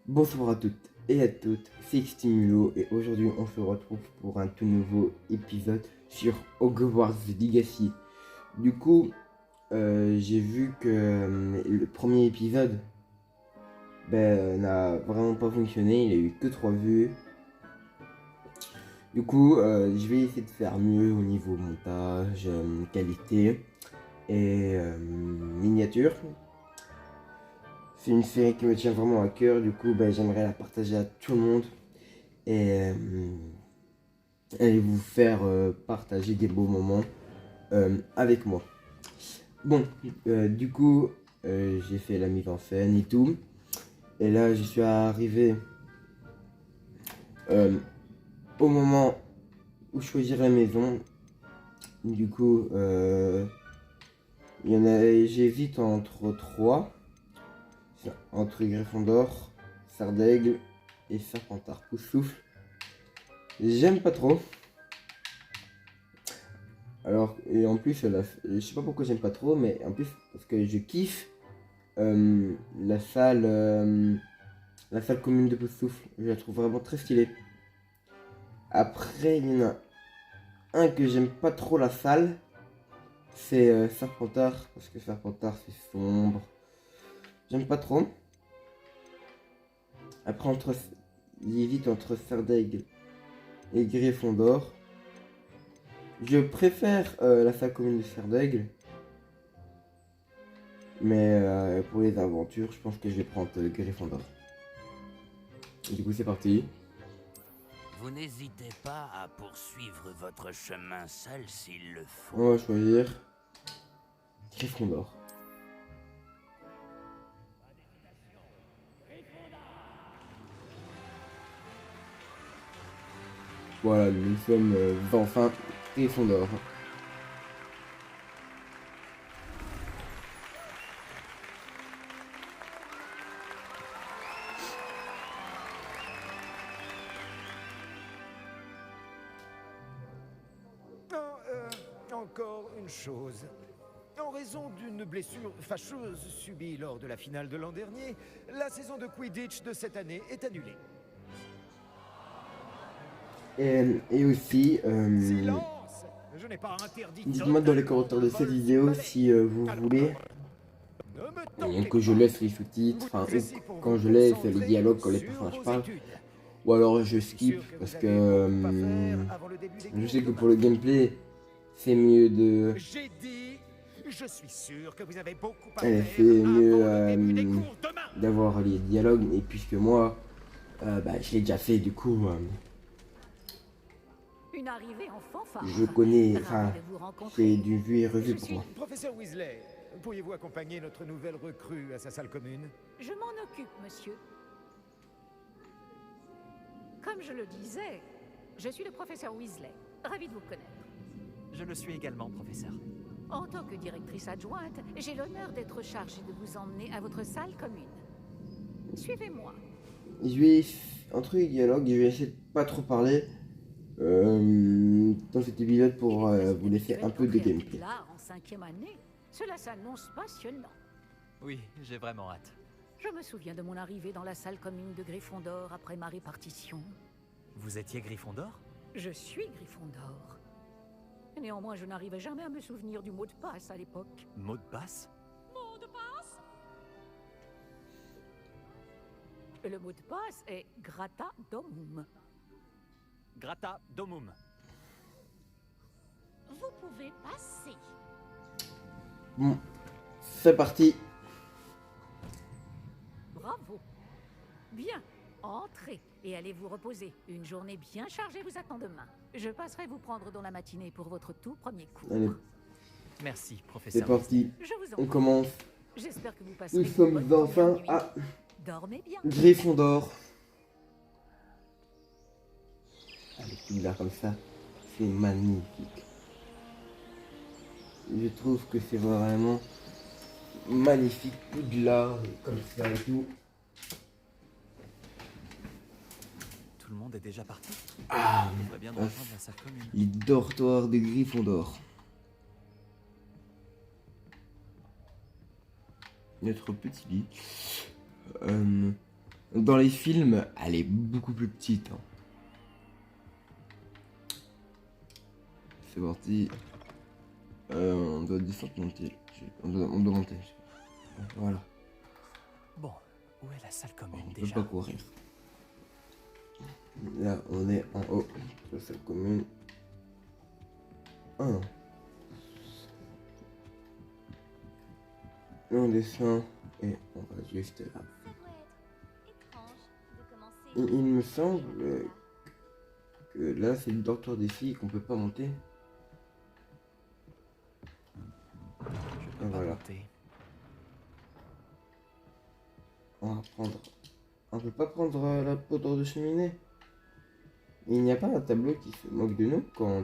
Bonsoir à toutes et à toutes, c'est Xtimulo et aujourd'hui on se retrouve pour un tout nouveau épisode sur Hogwarts Legacy. Du coup, j'ai vu que le premier épisode n'a vraiment pas fonctionné, il a eu que 3 vues. Du coup, je vais essayer de faire mieux au niveau montage, qualité et miniature. C'est une série qui me tient vraiment à cœur, du coup j'aimerais la partager à tout le monde et allez vous faire partager des beaux moments avec moi. Bon, du coup, j'ai fait la mise en scène et tout. Et là, je suis arrivé euh, au moment où choisir la maison. Du coup, j'hésite entre trois. Entre Gryffondor, Sardaigle et Serpentard Poufsouffle. J'aime pas trop. Alors, et en plus, je sais pas pourquoi j'aime pas trop, mais en plus, parce que je kiffe euh, la salle, euh, la salle commune de Poufsouffle. Je la trouve vraiment très stylée. Après, il y en a un que j'aime pas trop la salle, c'est Serpentard, parce que Serpentard c'est sombre. J'aime pas trop. Après, j'hésite entre Sardaigle et Gryffondor. Je préfère la salle commune de Sardaigle. Mais pour les aventures, je pense que je vais prendre Gryffondor. Du coup, c'est parti. Vous n'hésitez pas à poursuivre votre chemin seul s'il le faut. On va choisir Gryffondor. Voilà, nous sommes enfin Gryffondor. Encore une chose. En raison d'une blessure fâcheuse subie lors de la finale de l'an dernier, la saison de Quidditch de cette année est annulée. Et aussi, Silence! Je n'ai pas interdit dites-moi dans les totalement commentaires le de cette vol vidéo balai. si vous Alors, voulez ne me toquez que je pas. laisse les sous-titres, enfin, Vous êtes ici pour quand vous je laisse les concentrer dialogues quand les sur personnages vos parlent, études. ou alors je Je suis skip sûr que parce vous que avez beaucoup à faire avant le début des je cours sais que demain. pour le gameplay, c'est mieux de. J'ai dit, je suis sûr que vous avez beaucoup à Allez, faire c'est mieux avant le début des cours demain. d'avoir les dialogues, et puisque moi, je l'ai déjà fait, du coup, Une arrivée en fanfare. je connais, Ravi enfin, de vous c'est rencontrer. du vu et revu Je pour suis moi. professeur Weasley. Pourriez-vous accompagner notre nouvelle recrue à sa salle commune? Je m'en occupe, monsieur. Comme je le disais, je suis le professeur Weasley. Ravi de vous connaître. Je le suis également, professeur. En tant que directrice adjointe, j'ai l'honneur d'être chargée de vous emmener à votre salle commune. Suivez-moi. Je vais, entre les dialogues, je vais essayer de pas trop parler dans cet épisode pour vous laisser un peu de gameplay. Là, en 5e année, cela s'annonce passionnant. Oui, j'ai vraiment hâte. Je me souviens de mon arrivée dans la salle commune de Gryffondor après ma répartition. Vous étiez Gryffondor? Je suis Gryffondor. Néanmoins, je n'arrivais jamais à me souvenir du mot de passe à l'époque. Mot de passe? Mot de passe? Le mot de passe est Grata Domum. Grata Domum. Vous pouvez passer. Bon, c'est parti. Bravo. Bien. Entrez et allez vous reposer. Une journée bien chargée vous attend demain. Je passerai vous prendre dans la matinée pour votre tout premier cours. Allez, Merci, c'est professeur. parti. Je vous en On prie. commence. J'espère que vous passerez Nous une sommes bonne enfin nuit. à Dormez bien. Gryffondor. Avec Poudlard comme ça, c'est magnifique. Je trouve que c'est vraiment magnifique, Poudlard comme ça et tout. Tout le monde est déjà parti? Ah, On devrait bien rejoindre la salle commune. les dortoirs de Gryffondor. Notre petit lit. Dans les films, elle est beaucoup plus petite. Hein. C'est parti. On doit descendre, monter. On doit monter. Voilà. Bon, où est la salle commune On peut déjà? pas courir. Là, on est en haut. La salle commune. Ah non. Là, on descend et on va juste là. Il me semble que là, c'est le dortoir des filles qu'on peut pas monter. Je peux Et pas voilà. monter. On va prendre. On peut pas prendre la poudre de cheminée. Il n'y a pas un tableau qui se moque de nous quand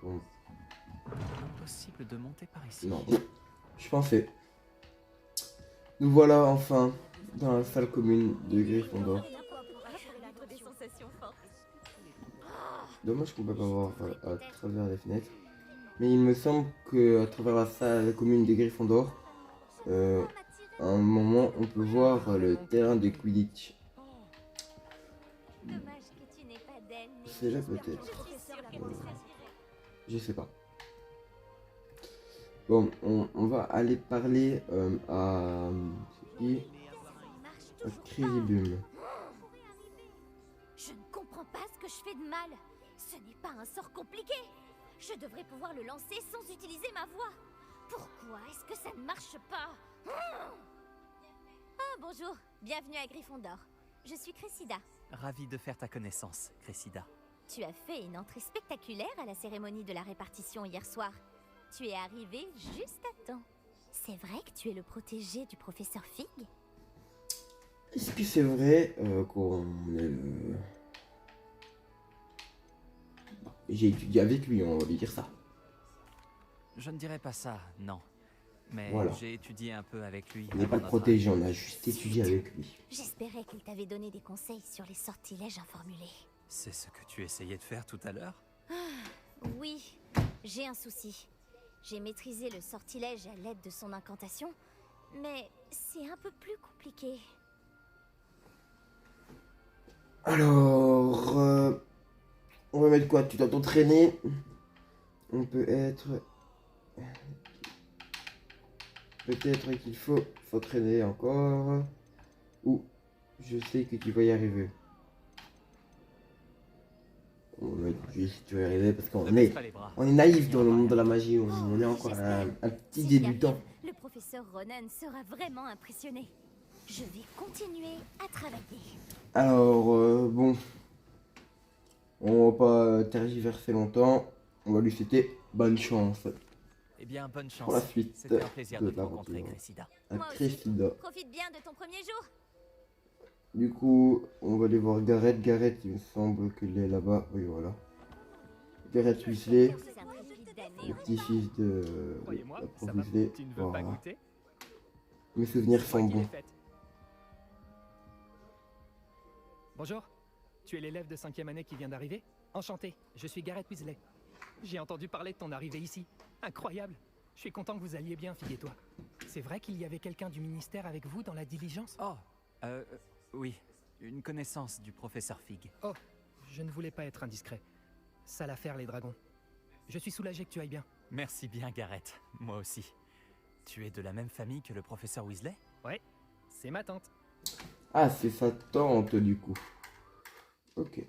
on. Impossible de monter par ici. Non, je pensais. Nous voilà enfin dans la salle commune de Gryffondor. Dommage qu'on peut pas voir à travers les fenêtres. Mais il me semble que à travers la salle commune de Gryffondor, à un moment on peut voir le terrain de Quidditch. C'est là peut-être. Je sais pas. Bon, on va aller parler à Cribum. Je ne comprends pas ce que je fais de mal. Ce n'est pas un sort compliqué. Je devrais pouvoir le lancer sans utiliser ma voix. Pourquoi est-ce que ça ne marche pas? Ah, bonjour. Bienvenue à Gryffondor. Je suis Cressida. Ravi de faire ta connaissance, Cressida. Tu as fait une entrée spectaculaire à la cérémonie de la répartition hier soir. Tu es arrivé juste à temps. C'est vrai que tu es le protégé du professeur Fig? Est-ce que c'est vrai qu'on est le... J'ai étudié avec lui, on va lui dire ça. Je ne dirais pas ça, non. Mais Voilà. j'ai étudié un peu avec lui. On n'est pas avant notre protégé, on a juste étudié avec lui. J'espérais qu'il t'avait donné des conseils sur les sortilèges informulés. C'est ce que tu essayais de faire tout à l'heure? Oui, j'ai un souci. J'ai maîtrisé le sortilège à l'aide de son incantation, mais c'est un peu plus compliqué. Alors, on va mettre quoi? Tu dois t'entraîner. On peut être... Peut-être qu'il faut s'entraîner encore. Ou je sais que tu vas y arriver. On va mettre juste tu vas y arriver parce Ne qu'on baisse est... pas les bras. On est naïf dans le monde de la magie, on est encore un petit Si j'y débutant. arrive, le professeur Ronen sera vraiment impressionné. Je vais continuer à travailler. Alors, bon, on va pas tergiverser longtemps, on va lui souhaiter bonne chance Eh bien, bonne chance. pour la suite C'était un plaisir de de te rencontrer, l'aventure. Cressida. À Moi aussi. Cressida. Profite bien de ton premier jour. Du coup, on va aller voir Gareth. Gareth, il me semble qu'il est là-bas. Oui, voilà. Gareth Weasley, C'est un trépide d'année le en petit-fils de Croyez-moi, la prof ça va. Weasley. Tu ne veux pas Voilà. goûter? Mes souvenirs Une fois sont qu'il est bons. fait. Bonjour, tu es l'élève de 5e année qui vient d'arriver? Enchanté, je suis Gareth Weasley. J'ai entendu parler de ton arrivée ici. Incroyable. Je suis content que vous alliez bien, Fig et toi. C'est vrai qu'il y avait quelqu'un du ministère avec vous dans la diligence? Oh, oui. Une connaissance du professeur Fig. Oh, je ne voulais pas être indiscret. Sale affaire, les dragons. Je suis soulagé que tu ailles bien. Merci bien, Gareth. Moi aussi. Tu es de la même famille que le professeur Weasley? Ouais, c'est ma tante. Ah, c'est sa tante, du coup. Ok.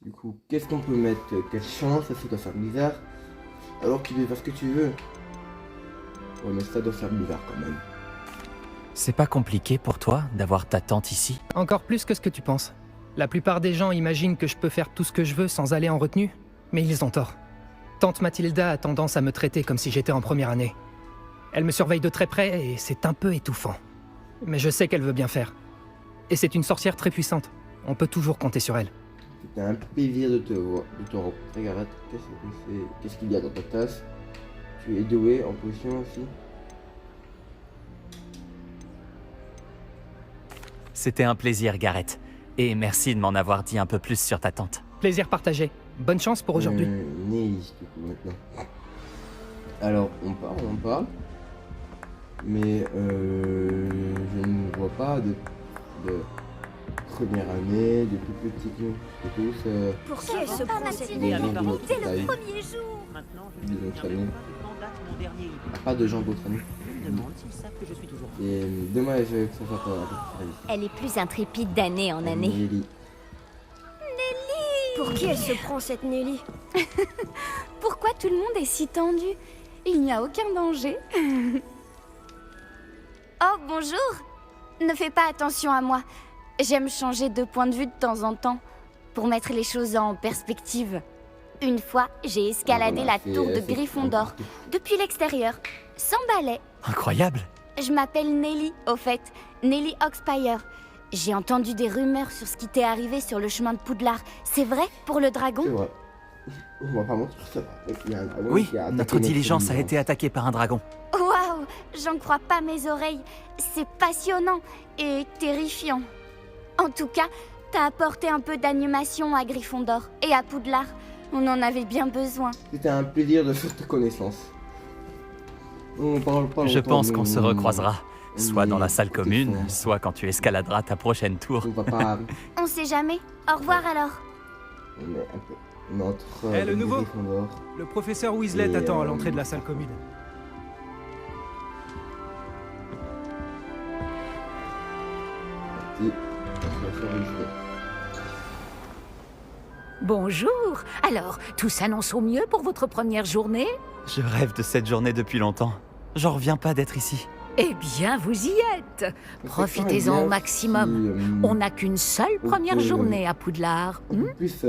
Du coup, qu'est-ce qu'on peut mettre? Quelle chance, ça doit faire bizarre. Alors tu peux faire ce que tu veux. Ouais, mais ça doit faire bizarre quand même. C'est pas compliqué pour toi d'avoir ta tante ici? Encore plus que ce que tu penses. La plupart des gens imaginent que je peux faire tout ce que je veux sans aller en retenue, mais ils ont tort. Tante Mathilda a tendance à me traiter comme si j'étais en première année. Elle me surveille de très près et c'est un peu étouffant. Mais je sais qu'elle veut bien faire. Et c'est une sorcière très puissante. On peut toujours compter sur elle. C'était un plaisir de te rencontrer, Gareth. Qu'est-ce qu'il y a dans ta tasse? Tu es doué en potion aussi? C'était un plaisir, Gareth. Et merci de m'en avoir dit un peu plus sur ta tante. Plaisir partagé. Bonne chance pour aujourd'hui. Nice, du coup, maintenant. Alors, on parle. Mais je ne vois pas de de première année, depuis plus petits que nous. Et tous, Pour qui elle se prend prend cette cette nuit nuit? de notre Dès le taille. premier jour. Maintenant, De notre année. Pas de gens d'autres amis. Et dommage que ça soit pas réaliste. Elle est plus intrépide d'année en année. Nelly. Pour qui elle se prend cette Nelly? Pourquoi tout le monde est si tendu? Il n'y a aucun danger. Oh, bonjour. Ne fais pas attention à moi. J'aime changer de point de vue de temps en temps, pour mettre les choses en perspective. Une fois, j'ai escaladé Voilà, la tour de c'est Gryffondor, partout. depuis l'extérieur, sans balai. Incroyable! Je m'appelle Nelly, au fait. Nelly Oxpire. J'ai entendu des rumeurs sur ce qui t'est arrivé sur le chemin de Poudlard. C'est vrai, pour le dragon? C'est vrai. On va pas mentir, c'est vrai. Il y a un dragon Oui, qui a attaqué notre diligence a diligence. été attaquée par un dragon. Waouh, j'en crois pas mes oreilles. C'est passionnant et terrifiant. En tout cas, t'as apporté un peu d'animation à Gryffondor et à Poudlard. On en avait bien besoin. C'était un plaisir de faire ta connaissance. On parle pas Je longtemps, pense mais qu'on se recroisera, soit dans la salle C'était commune, fort. soit quand tu escaladeras ta prochaine tour. On va pas... On sait jamais. Au revoir alors. On est un peu... Notre... Eh, le nouveau Gryffondor. Le professeur Weasley Et, t'attend à l'entrée de la salle commune. Parti. On va faire une idée. Bonjour. Alors, tout s'annonce au mieux pour votre première journée? Je rêve de cette journée depuis longtemps. J'en reviens pas d'être ici. Eh bien, vous y êtes. Profitez-en bien au maximum. On n'a qu'une seule on première peut- journée à Poudlard. On peut plus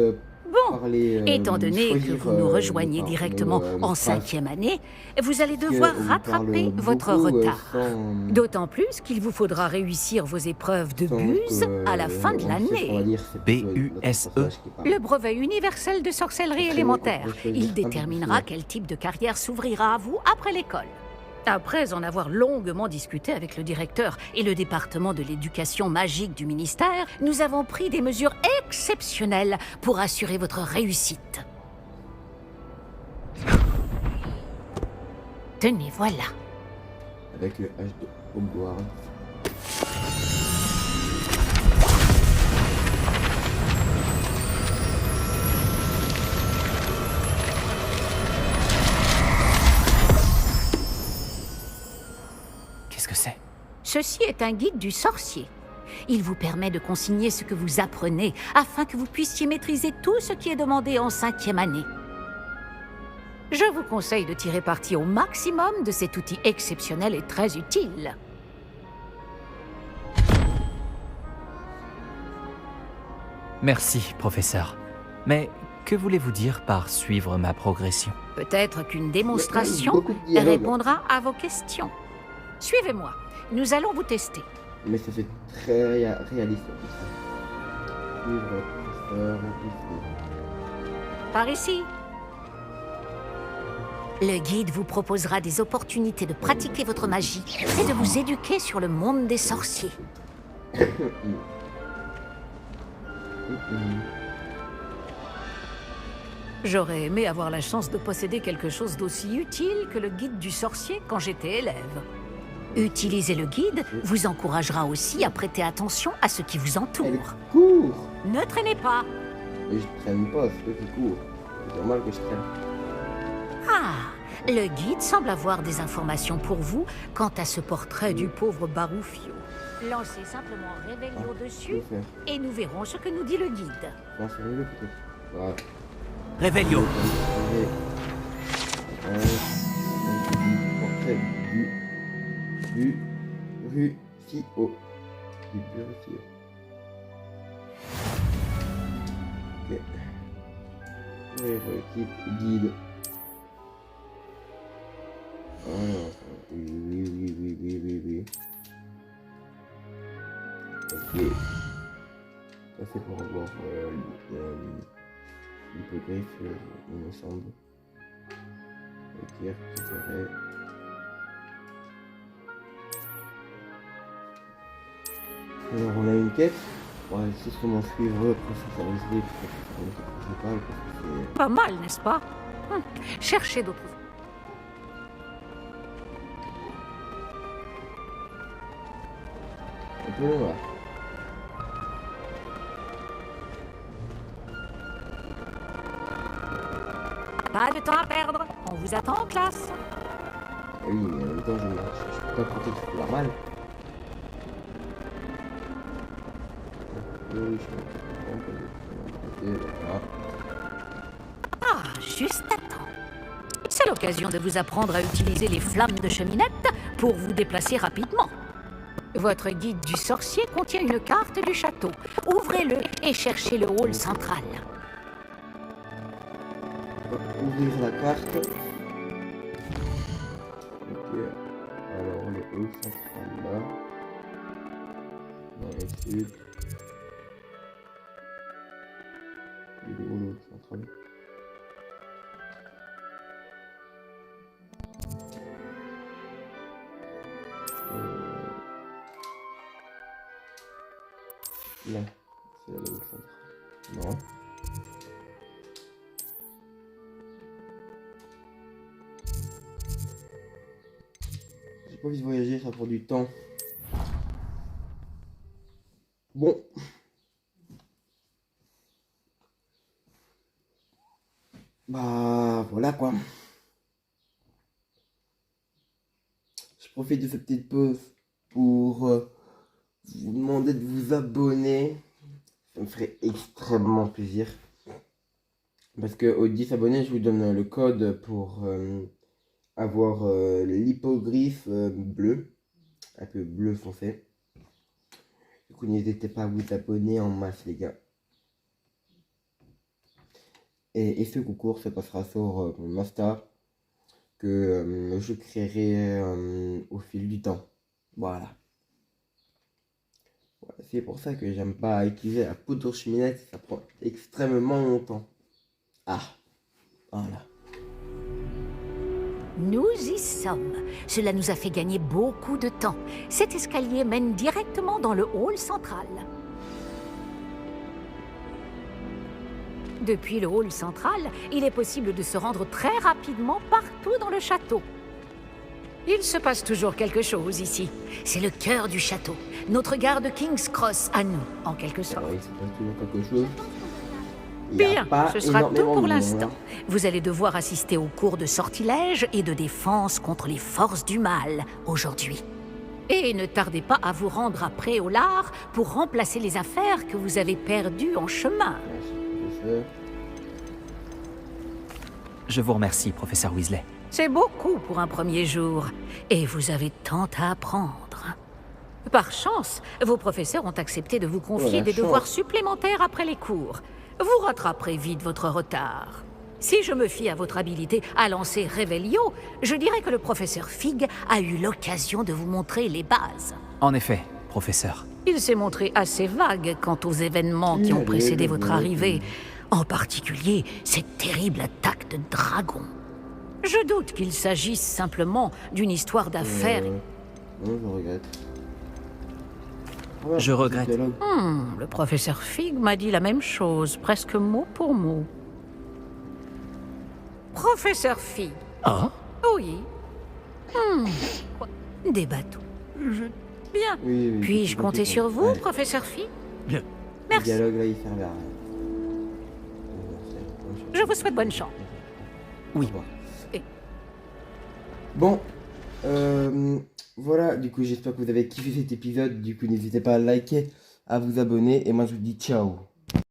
Bon, parler... étant donné que choisir, vous nous rejoignez nos- directement nos en phrases. 5e année, vous allez Parce que devoir on rattraper parle votre beaucoup, retard. sans- D'autant plus qu'il vous faudra réussir vos épreuves de sans buse que, à la fin de on sait ce qu'on va l'année. dire, c'est plutôt notre B-U-S-E. personnage qui parle. Le brevet universel de sorcellerie Après, élémentaire. on peut choisir Il un peu déterminera plus. quel type de carrière s'ouvrira à vous après l'école. Après en avoir longuement discuté avec le directeur et le département de l'éducation magique du ministère, nous avons pris des mesures exceptionnelles pour assurer votre réussite. Tenez, voilà. Avec le H de Hogwarts. Qu'est-ce que c'est? Ceci est un guide du sorcier. Il vous permet de consigner ce que vous apprenez afin que vous puissiez maîtriser tout ce qui est demandé en 5e année. Je vous conseille de tirer parti au maximum de cet outil exceptionnel et très utile. Merci, professeur. Mais que voulez-vous dire par suivre ma progression? Peut-être qu'une démonstration Beaucoup de dialogues. répondra à vos questions. Suivez-moi, nous allons vous tester. Mais ça fait très réaliste tout ça. Suivre le professeur Weasley. Par ici. Le guide vous proposera des opportunités de pratiquer votre magie et de vous éduquer sur le monde des sorciers. J'aurais aimé avoir la chance de posséder quelque chose d'aussi utile que le guide du sorcier quand j'étais élève. Utiliser le guide vous encouragera aussi à prêter attention à ce qui vous Elle entoure. court. Ne traînez pas. Et je traîne pas, c'est eux qui courent. C'est normal que je traîne. Ah, le guide semble avoir des informations pour vous quant à ce portrait du pauvre Baroufio. Lancez simplement Réveillon Je dessus vais faire. et nous verrons ce que nous dit le guide. Non, c'est mieux peut-être. Voilà. Réveillon. Portrait du Rufio. Du Rufio. Ok. Oui, l'équipe guide. Alors, oui. Ok. Ça c'est pour avoir l'hippogriffe, il me semble. Ok, récupérer. Alors on a une quête. On va justement suivre le professeur Weasley parce que parce que Pas mal, n'est-ce pas? Cherchez d'autres. c'est un peu long là. Pas de temps à perdre, on vous attend en classe. Ah oui, mais en même temps, je peux pas compter tout normal. Ah, juste à temps. C'est l'occasion de vous apprendre à utiliser les flammes de cheminette pour vous déplacer rapidement. Votre guide du sorcier contient une carte du château. Ouvrez-le et cherchez le hall central. Ouvrir la carte. Ok. Alors le hall central là. Dans le sud. Il est où le hall central? Là, c'est là le hall central. Non. J'ai pas envie de voyager, ça prend du temps. Bon. Bah voilà quoi. Je profite de cette petite pause pour vous demander de vous abonner. Ça me ferait extrêmement plaisir. Parce que aux 10 abonnés, je vous donne le code pour avoir l'hippogriffe bleu. Un peu bleu foncé. Du coup, n'hésitez pas à vous abonner en masse, les gars. Et ce concours se passera sur mon Insta que je créerai au fil du temps. Voilà. C'est pour ça que j'aime pas utiliser la poudre cheminette, ça prend extrêmement longtemps. Ah, voilà. Nous y sommes. Cela nous a fait gagner beaucoup de temps. Cet escalier mène directement dans le hall central. Depuis le hall central, il est possible de se rendre très rapidement partout dans le château. Il se passe toujours quelque chose ici. C'est le cœur du château. Notre gare de King's Cross à nous, en quelque sorte. Il se passe toujours quelque chose. Bien, ce sera tout pour l'instant. Hein. Vous allez devoir assister aux cours de sortilège et de défense contre les forces du mal aujourd'hui. Et ne tardez pas à vous rendre à Préolard pour remplacer les affaires que vous avez perdues en chemin. Je vous remercie, professeur Weasley. C'est beaucoup pour un premier jour, et vous avez tant à apprendre. Par chance, vos professeurs ont accepté de vous confier des devoirs supplémentaires après les cours. Vous rattraperez vite votre retard. Si je me fie à votre habilité à lancer Revelio, je dirais que le professeur Fig a eu l'occasion de vous montrer les bases. En effet, professeur. Il s'est montré assez vague quant aux événements qui ont précédé votre arrivée, en particulier cette terrible attaque de dragon. Je doute qu'il s'agisse simplement d'une histoire d'affaires. Non, je regrette. Je regrette. Le professeur Fig m'a dit la même chose, presque mot pour mot. Professeur Fig. Ah? Oui. Des bateaux. Bien. Oui, Puis-je compter sur vous, allez. professeur Fig? Bien. Merci. Le dialogue là, il servait à rien. Je vous souhaite bonne chance. Oui. Bon, voilà, du coup j'espère que vous avez kiffé cet épisode, du coup n'hésitez pas à liker, à vous abonner, et moi je vous dis ciao.